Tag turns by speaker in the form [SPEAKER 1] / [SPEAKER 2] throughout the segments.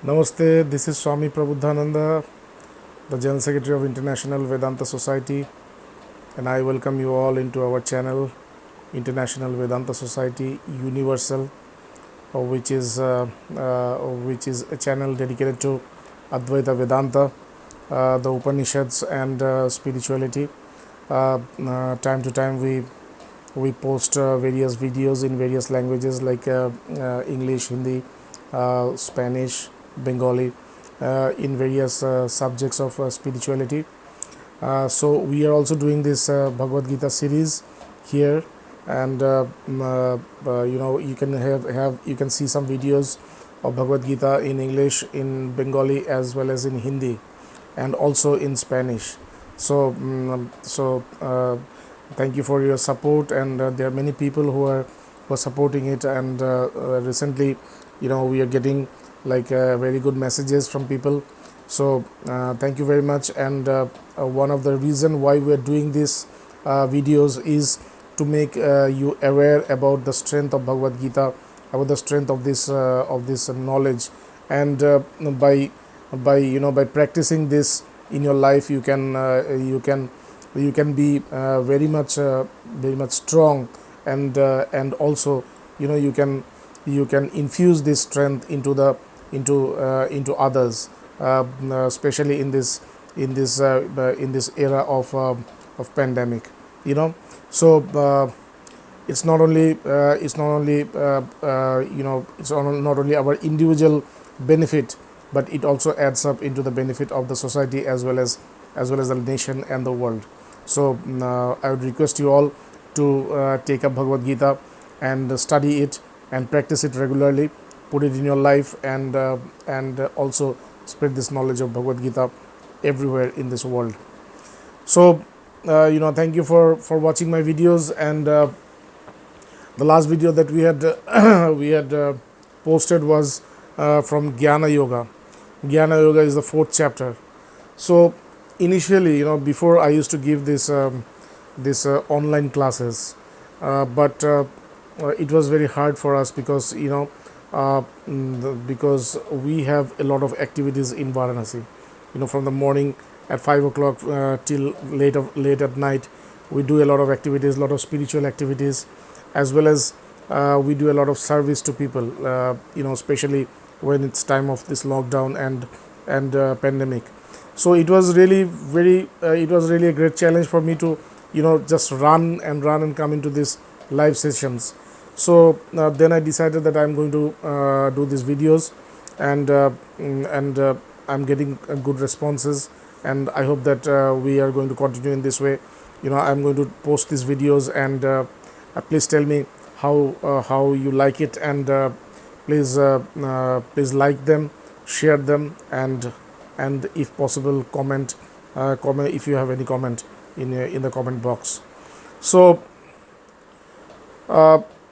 [SPEAKER 1] Namaste, this is Swami Prabhuddhananda, the General Secretary of International Vedanta Society, and I welcome you all into our channel, International Vedanta Society Universal, which is a channel dedicated to Advaita Vedanta, the Upanishads, and spirituality. Time to time, we post various videos in various languages like English, Hindi, Spanish, Bengali, in various subjects of spirituality. So we are also doing this Bhagavad Gita series here, and you can see some videos of Bhagavad Gita in English, in Bengali, as well as in Hindi, and also in Spanish. So thank you for your support, and there are many people who are supporting it, and recently, we are getting like very good messages from people. So thank you very much. And one of the reason why we are doing these videos is to make you aware about the strength of Bhagavad Gita, about the strength of this knowledge, and by practicing this in your life, you can be very much strong, and also you can infuse this strength into others, especially in this era of pandemic. So it's not only not only our individual benefit, but it also adds up into the benefit of the society as well as the nation and the world. So I would request you all to take up Bhagavad Gita and study it and practice it regularly, put it in your life, and also spread this knowledge of Bhagavad Gita everywhere in this world. So thank you for watching my videos. And the last video that we had posted was from Gyana Yoga. Gyana Yoga is the 4th chapter. So initially, before, I used to give this online classes, but it was very hard for us because because we have a lot of activities in Varanasi. From the morning at 5 o'clock till late at night, we do a lot of activities, a lot of spiritual activities, as well as we do a lot of service to people, especially when it's time of this lockdown and pandemic. So it was really a great challenge for me to just run and come into these live sessions. So then I decided that I'm going to do these videos, and I'm getting good responses, and I hope that we are going to continue in this way. I'm going to post these videos, and please tell me how you like it, and please like them, share them, and if possible, comment if you have any comment in the comment box. So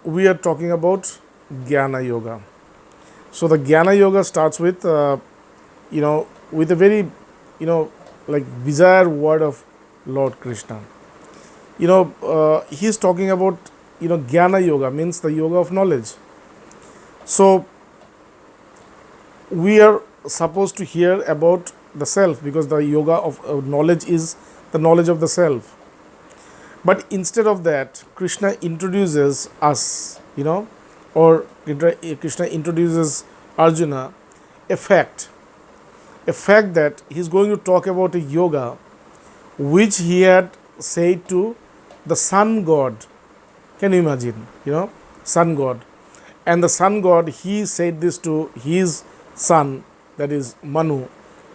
[SPEAKER 1] we are talking about Gyana Yoga. So the Gyana Yoga starts with with a very like bizarre word of Lord Krishna. He is talking about Gyana Yoga, means the yoga of knowledge. So we are supposed to hear about the self, because the yoga of knowledge is the knowledge of the self. But instead of that, Krishna introduces us, or Krishna introduces Arjuna a fact that he's going to talk about a yoga which he had said to the sun god. Can you imagine? Sun god. And the sun god, he said this to his son, that is Manu,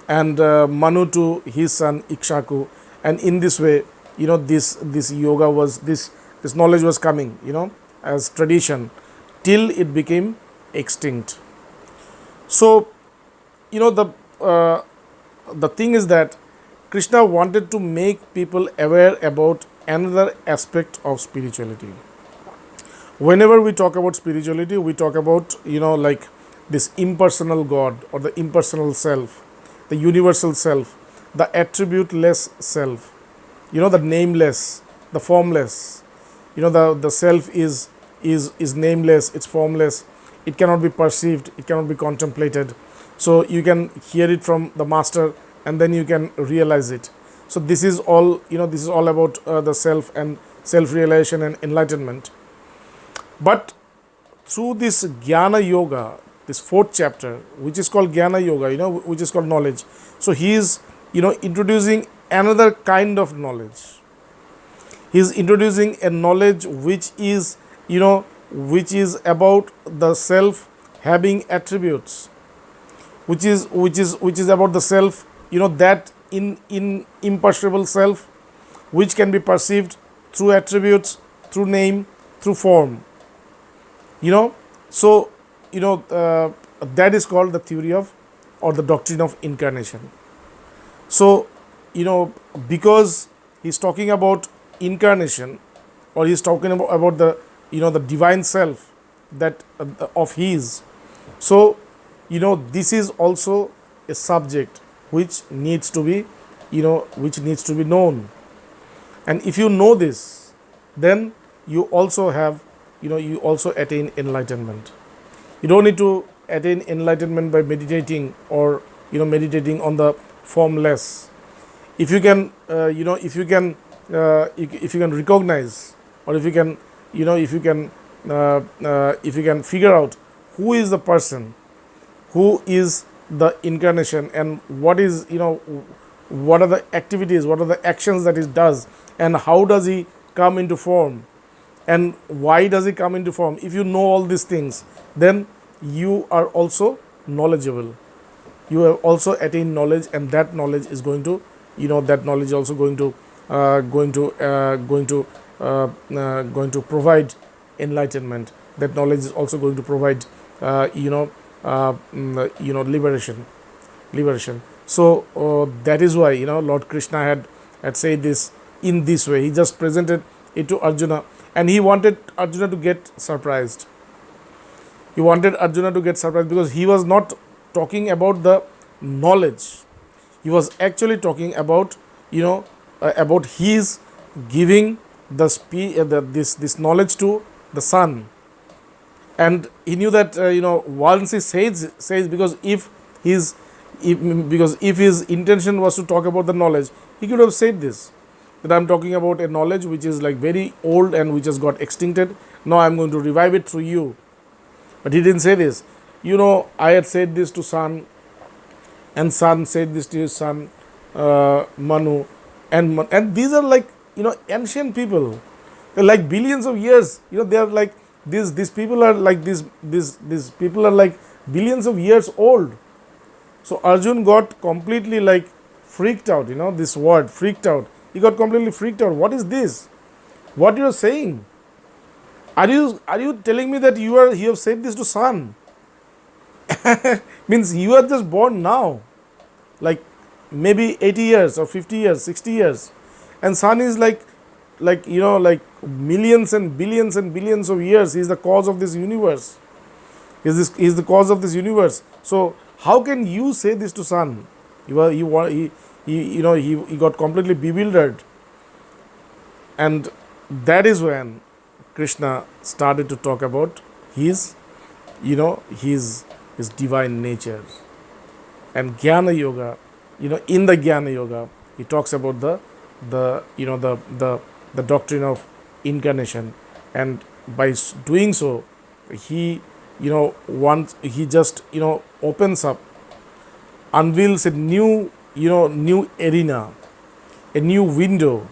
[SPEAKER 1] and Manu to his son Ikshaku. And in this way, this yoga was, this knowledge was coming, as tradition, till it became extinct. So the thing is that Krishna wanted to make people aware about another aspect of spirituality. Whenever we talk about spirituality, we talk about like this impersonal God, or the impersonal self, the universal self, the attribute-less self, the nameless, the formless. The self is nameless, it's formless, it cannot be perceived, it cannot be contemplated. So you can hear it from the master, and then you can realize it. So this is all, this is all about the self and self realization and enlightenment. But through this Gyana Yoga, this fourth chapter, which is called Gyana Yoga, which is called knowledge. So he is, introducing another kind of knowledge. He is introducing a knowledge which is, which is about the self having attributes, which is about the self, that in imperishable self, which can be perceived through attributes, through name, through form. So that is called the theory of, or the doctrine of incarnation. So because he's talking about incarnation, or he's talking about the, the divine self, that of his. So this is also a subject which needs to be, which needs to be known. And if you know this, then you also have, you also attain enlightenment. You don't need to attain enlightenment by meditating, or meditating on the formless. If you can, if you can recognize, or if you can, if you can figure out who is the person, who is the incarnation, and what is, what are the activities, what are the actions that he does, and how does he come into form, and why does he come into form. If you know all these things, then you are also knowledgeable. You have also attained knowledge, and that knowledge is going to, that knowledge also going to provide enlightenment. That knowledge is also going to provide liberation. So that is why, Lord Krishna had said this in this way. He just presented it to Arjuna, and he wanted Arjuna to get surprised. He wanted Arjuna to get surprised, because he was not talking about the knowledge. He was actually talking about, about his giving this knowledge to the son. And he knew that, once he says, because if his intention was to talk about the knowledge, he could have said this, that I'm talking about a knowledge which is like very old and which has got extincted. Now I'm going to revive it through you. But he didn't say this. I had said this to son, and son said this to his son Manu, and these are like, ancient people. They're like billions of years. They are like these people are like these people are like billions of years old. So Arjun got completely like freaked out. This word, freaked out. He got completely freaked out. What is this? What you are saying? Are you telling me that you have said this to son? Means you are just born now, like maybe 80 years or 50 years, 60 years, and son is like millions and billions of years. He is the cause of this universe. He is the cause of this universe. So how can you say this to son? He got completely bewildered, and that is when Krishna started to talk about his divine nature. And Gyana Yoga, in the Gyana Yoga, he talks about the doctrine of incarnation, and by doing so, he he just opens up, unveils a new arena, a new window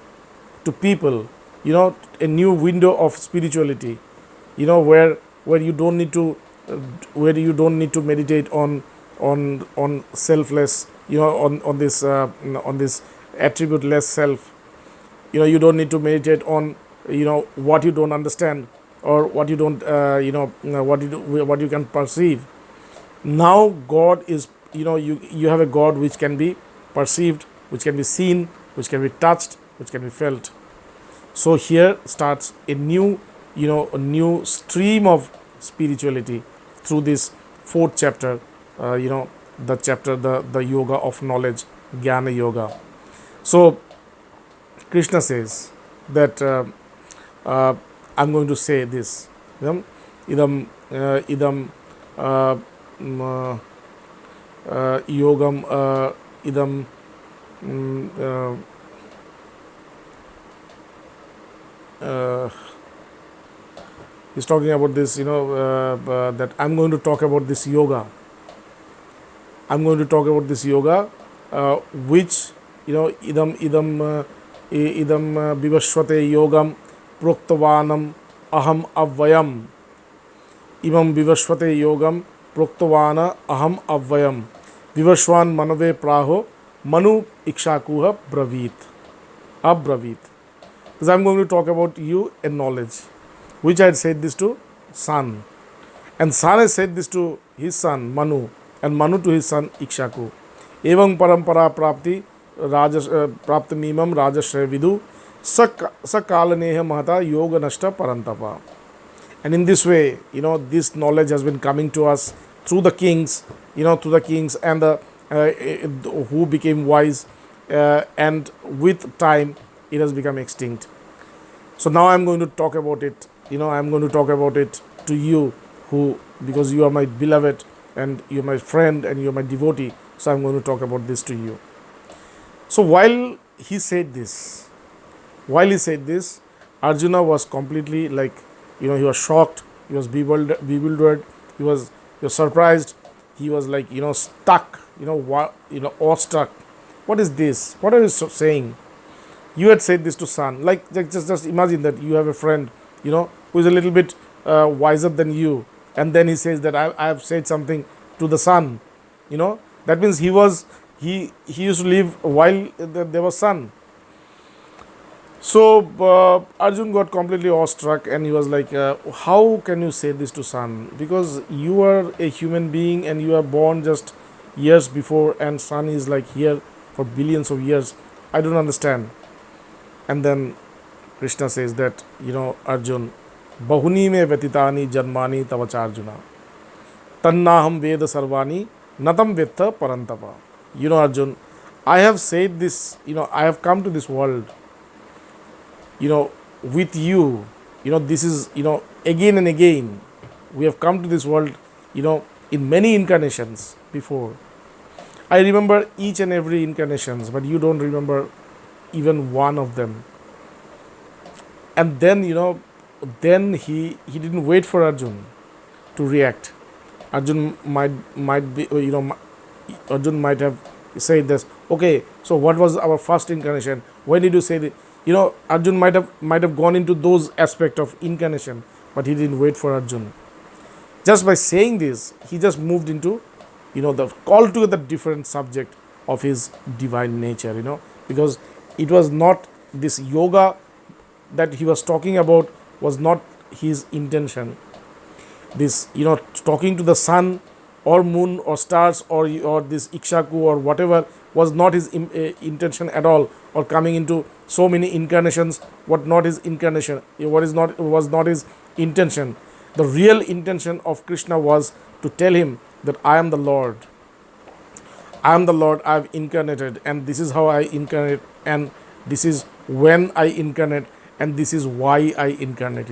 [SPEAKER 1] to people, a new window of spirituality, where you don't need to meditate on selfless, on this attributeless self. You don't need to meditate on what you don't understand, or what you don't what you can perceive. Now God is, you have a God which can be perceived, which can be seen, which can be touched, which can be felt. So here starts a new stream of spirituality through this fourth chapter, the chapter, the yoga of knowledge, Gyana Yoga. So Krishna says that I'm going to say this, idam yogam idam mm, he's talking about this, that I'm going to talk about this yoga. I'm going to talk about this yoga, which, idam vivashvate yogam proktavanam aham avvayam. Imam vivashvate yogam proktavana aham avvayam. Vivashwan manave praho manu ikshakuha bravit. Abravit. Because I'm going to talk about you and knowledge, which I had said this to son. And son has said this to his son Manu, and Manu to his son Ikshaku. Evam parampara prapti praptamimam rajashray vidu sakalaneha mahata yoga nashta parantapa. And in this way, this knowledge has been coming to us through the kings, through the kings and the who became wise, and with time it has become extinct. So now I'm going to talk about it. I'm going to talk about it to you, who, because you are my beloved and you're my friend and you're my devotee. So I'm going to talk about this to you. So while he said this, Arjuna was completely like, he was shocked, he was bewildered, he was surprised, he was like, stuck, awestruck. What is this? What are you saying? You had said this to son. Like, just imagine that you have a friend, who is a little bit wiser than you, and then he says that I have said something to the son. That means he used to live while there was sun. So Arjun got completely awestruck, and he was like, how can you say this to son? Because you are a human being and you are born just years before, and sun is like here for billions of years. I don't understand. And then Krishna says that, Arjun, bahuni me vyatitani janmani tavacha Arjuna, tannaham veda sarvani natam vetta parantapa. Arjun, I have said this, I have come to this world, with you, this is, again and again, we have come to this world, in many incarnations before. I remember each and every incarnations, but you don't remember even one of them. And then, then he didn't wait for Arjun to react. Arjun might be, Arjun might have said this. Okay, so what was our first incarnation? When did you say that? Arjun might have gone into those aspects of incarnation, but he didn't wait for Arjun. Just by saying this, he just moved into, the altogether different subject of his divine nature. Because it was not this yoga that he was talking about, was not his intention. This, talking to the sun or moon or stars or this Ikshaku or whatever was not his intention at all, or coming into so many incarnations, was not his intention. The real intention of Krishna was to tell him that I am the Lord. I am the Lord, I have incarnated, and this is how I incarnate, and this is when I incarnate, and this is why I incarnate,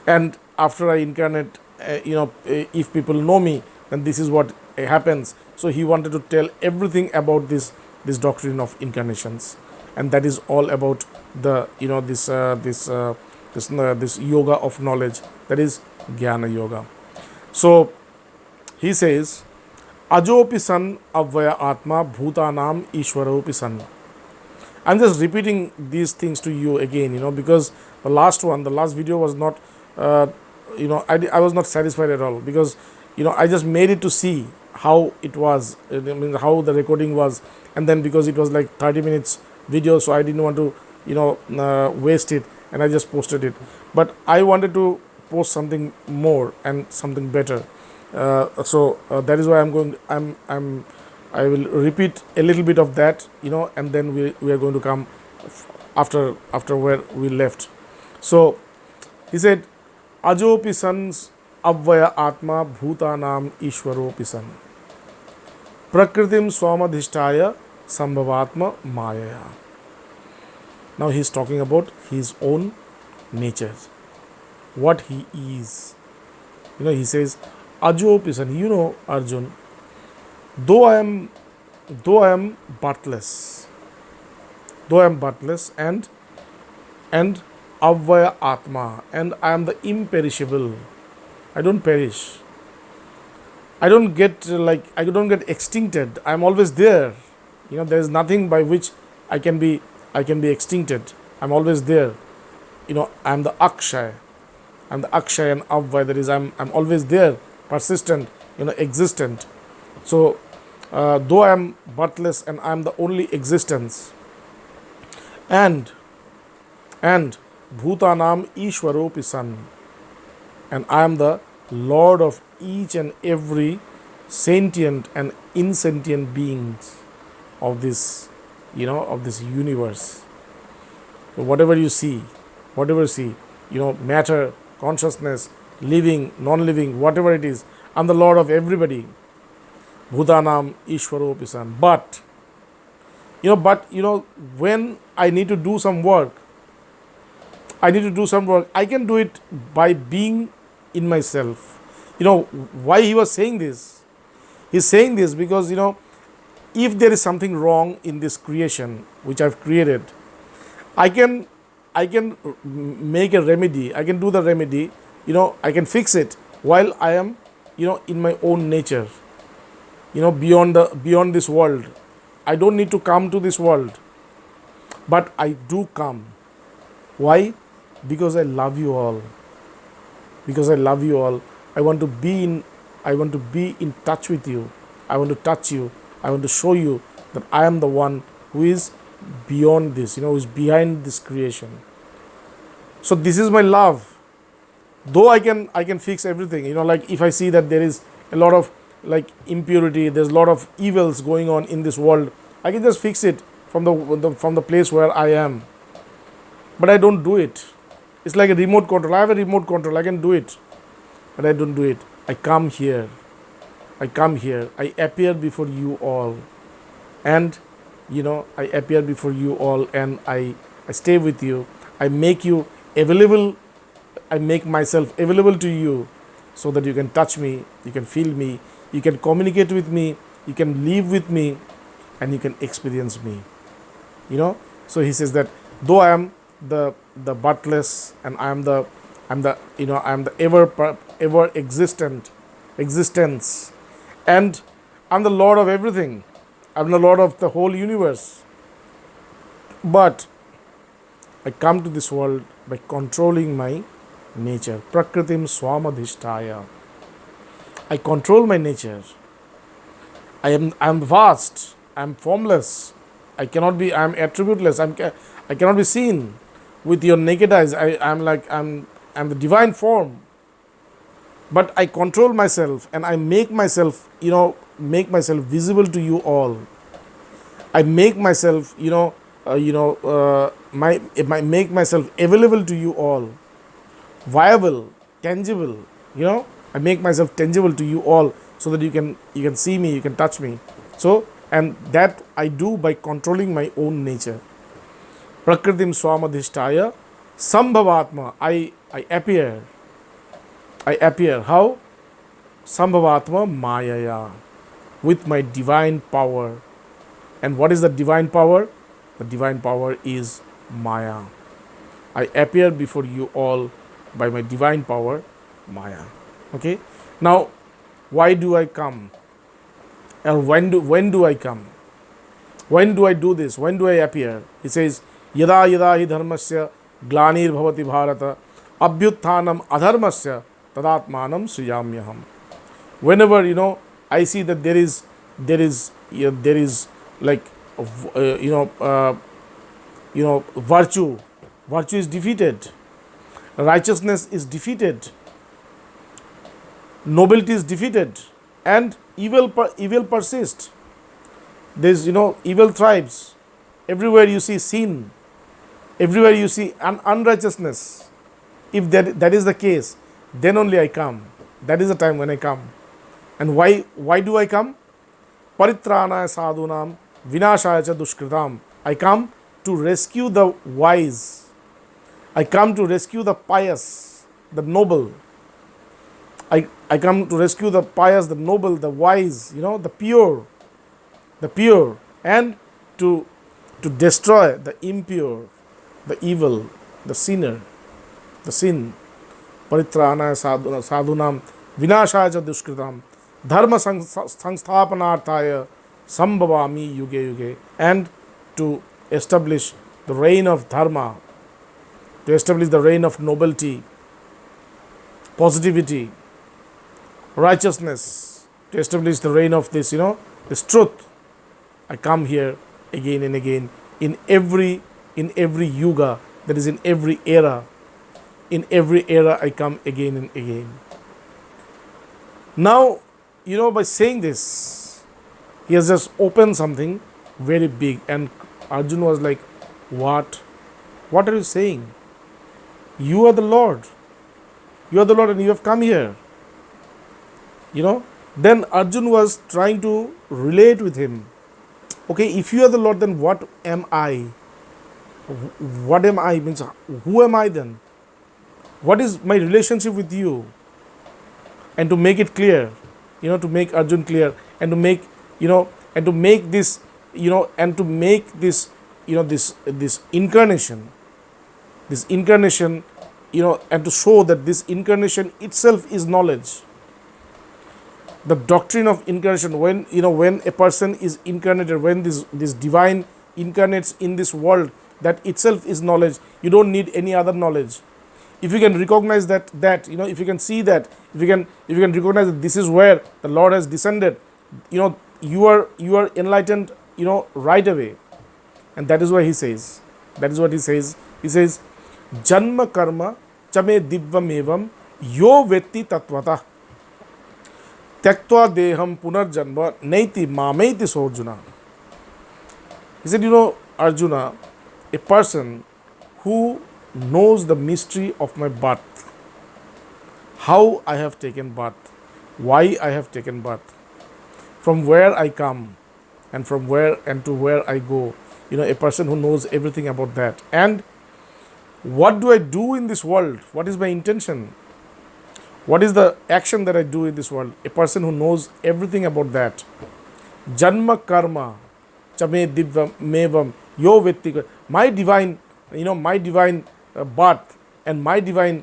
[SPEAKER 1] And after I incarnate, if people know me, then this is what happens. So he wanted to tell everything about this doctrine of incarnations, and that is all about the this yoga of knowledge, that is Gyana Yoga. So he says, Ajopi san avvaya atma bhutanam ishwaropi san. I'm just repeating these things to you again, because the last video was not, I was not satisfied at all, because, I just made it to see how it was, how the recording was, and then because it was like 30 minutes video, so I didn't want to, waste it, and I just posted it. But I wanted to post something more and something better. So that is why I will repeat a little bit of that, and then we are going to come after where we left. So he said, Ajopi sans avvaya atma bhutanam ishwaropi san prakritim swamadhishtaya sambhavatma maya. Now he is talking about his own nature, what he is. He says, Ajopi san, Arjun, Though I am, though I am birthless, though I am birthless and avvaya atma, and I am the imperishable. I don't perish. I don't get I don't get extincted. I'm always there. There is nothing by which I can be extincted. I'm always there. I'm the akshay. I'm the akshay and avvay. That is, I'm always there, persistent. Existent. So, though I am birthless and I am the only existence, and bhutanam ishwaropi san, and I am the Lord of each and every sentient and insentient beings of this, of this universe. So whatever you see, matter, consciousness, living, non-living, whatever it is, I'm the Lord of everybody. Bhutanam Ishwaro San. But when I need to do some work, I can do it by being in myself. Why he was saying this? He's saying this because, if there is something wrong in this creation which I've created, I can make a remedy. I can do the remedy. I can fix it while I am, in my own nature. Beyond this world. I don't need to come to this world, but I do come. Why? Because I love you all. Because I love you all. I want to be in touch with you. I want to touch you. I want to show you that I am the one who is beyond this, who is behind this creation. So this is my love. Though I can fix everything, like if I see that there is a lot of impurity, there's a lot of evils going on in this world, I can just fix it from the place where I am. But I don't do it. It's like a remote control. I have a remote control. I can do it, but I don't do it. I come here. I appear before you all, and I appear before you all, and I stay with you. I make you available. I make myself available to you, so that you can touch me, you can feel me, you can communicate with me, you can live with me, and you can experience me. So he says that though I am the birthless, and I am the ever existence, and I'm the Lord of everything. I'm the Lord of the whole universe. But I come to this world by controlling my nature. Prakritim swamadhishtaya. I control my nature. I am vast. I am formless. I am attributeless. I cannot be seen with your naked eyes. I'm the divine form. But I control myself, and I make myself visible to you all. I make myself make myself available to you all, viable, tangible. I make myself tangible to you all, so that you can see me, you can touch me. So, and that I do by controlling my own nature. Prakritim swamadhishtaya sambhavatma. I appear. How? Sambhavatma mayaya, with my divine power. And what is the divine power? The divine power is Maya. I appear before you all by my divine power, Maya. Okay. Now, why do I come? And when do I come? When do I do this? When do I appear? He says, Yada yada hi dharmasya glanir bhavati bharata abhyutthanam adharmasya tadatmanam sriyamyaham. Whenever I see that there is virtue is defeated, righteousness is defeated, nobility is defeated, and evil persists. There's evil thrives. Everywhere you see sin, everywhere you see unrighteousness. If that is the case, then only I come. That is the time when I come. And why do I come? Paritranaya sadhunam vinashaya cha dushkritam. I come to rescue the wise. I come to rescue the pious, the noble. I come to rescue the pious, the noble, the wise, the pure, and to destroy the impure, the evil, the sinner, the sin. Paritrana sadhunam vinashaya cha dushkritam dharma sansthapanarthaya sambhavami yuge yuge, and to establish the reign of dharma, to establish the reign of nobility, positivity, righteousness, to establish the reign of this truth. I come here again and again in every yuga, that is in every era. In every era I come again and again. Now, by saying this, he has just opened something very big, and Arjuna was like, what? What are you saying? You are the Lord. You are the Lord and you have come here. Then Arjuna was trying to relate with him. Okay, if you are the Lord, then what am I? What am I? Means, who am I then? What is my relationship with you? And to make it clear, to make Arjuna clear, and to make, and to make this, and to make this, this incarnation, and to show that this incarnation itself is knowledge. The doctrine of incarnation, when a person is incarnated, when this divine incarnates in this world, that itself is knowledge. You don't need any other knowledge. If you can recognize that, if you can see that, if you can recognize that this is where the Lord has descended, you are enlightened, right away. And that is why he says, he says, Janma karma chame divvam evam yo vetti tattvata tyaktva deham punarjanma naiti mameti sorjuna. He said, Arjuna, a person who knows the mystery of my birth, how I have taken birth, why I have taken birth, from where I come, and from where and to where I go. A person who knows everything about that. And what do I do in this world? What is my intention? What is the action that I do in this world? A person who knows everything about that. Janma karma chame divvam mevam yo vetti. My divine birth and my divine